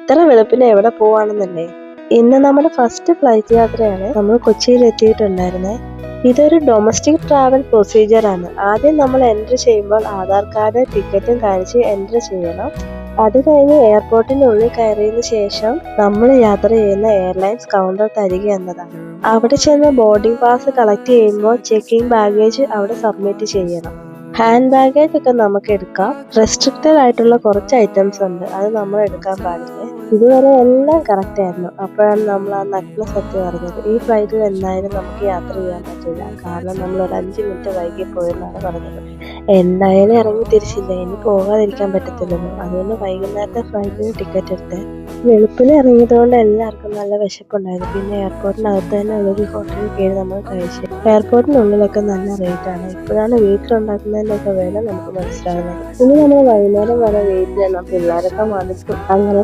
ഇത്ര വെളുപ്പിന് എവിടെ പോവാണെന്നല്ലേ? ഇന്ന് നമ്മുടെ ഫസ്റ്റ് ഫ്ലൈറ്റ് യാത്രയാണ്. നമ്മൾ കൊച്ചിയിൽ എത്തിയിട്ടുണ്ടായിരുന്നേ. ഇതൊരു ഡൊമസ്റ്റിക് ട്രാവൽ പ്രൊസീജിയർ ആണ്. ആദ്യം നമ്മൾ എൻട്രി ചെയ്യുമ്പോൾ ആധാർ കാർഡ് ടിക്കറ്റും കാണിച്ച് എൻട്രി ചെയ്യണം. അത് കഴിഞ്ഞ് എയർപോർട്ടിനുള്ളിൽ കയറിയതിനു ശേഷം നമ്മൾ യാത്ര ചെയ്യുന്ന എയർലൈൻസ് കൗണ്ടർ തരിക എന്നതാണ്. അവിടെ ചെന്ന് ബോർഡിംഗ് പാസ് കളക്ട് ചെയ്യുമ്പോൾ ചെക്കിംഗ് ബാഗേജ് അവിടെ സബ്മിറ്റ് ചെയ്യണം. ഹാൻഡ് ബാഗേജ് ഒക്കെ നമുക്ക് എടുക്കാം. റെസ്ട്രിക്റ്റഡ് ആയിട്ടുള്ള കുറച്ച് ഐറ്റംസ് ഉണ്ട്, അത് നമ്മൾ എടുക്കാൻ പാടില്ല. ഇതുവരെ എല്ലാം കറക്റ്റ് ആയിരുന്നു. അപ്പോഴാണ് നമ്മൾ ആ നഗ്ന സത്യം അറിഞ്ഞത്. ഈ ഫ്ലൈറ്റിൽ എന്തായാലും നമുക്ക് യാത്ര ചെയ്യാൻ പറ്റില്ല, കാരണം നമ്മൾ ഒരു 5 മിനിറ്റ് വൈകി പോയെന്നാണ് പറഞ്ഞത്. എന്തായാലും ഇറങ്ങി തിരിച്ചില്ല, ഇനി പോകാതിരിക്കാൻ പറ്റത്തില്ലല്ലോ. അതുകൊണ്ട് വൈകുന്നേരത്തെ ഫ്ലൈറ്റിന് ടിക്കറ്റ് എടുത്ത് വെളുപ്പിന് ഇറങ്ങിയത് കൊണ്ട് എല്ലാവർക്കും നല്ല വിശപ്പുണ്ടായിരുന്നു. പിന്നെ എയർപോർട്ടിനകത്ത് തന്നെ ഉള്ളൊരു ഹോട്ടലിൽ കയറി നമ്മൾ കഴിച്ചു. എയർപോർട്ടിനുള്ളിലൊക്കെ നല്ല റേറ്റ് ആണ്. ഇപ്പോഴാണ് വീട്ടിലുണ്ടാക്കുന്നതിൻ്റെ ഒക്കെ വില നമുക്ക് മനസ്സിലാകുന്നത്. ഇനി നമ്മൾ വൈകുന്നേരം വരെ വെയിറ്റ് ചെയ്യണം. പിള്ളേരൊക്കെ മടുത്തു. അങ്ങനെ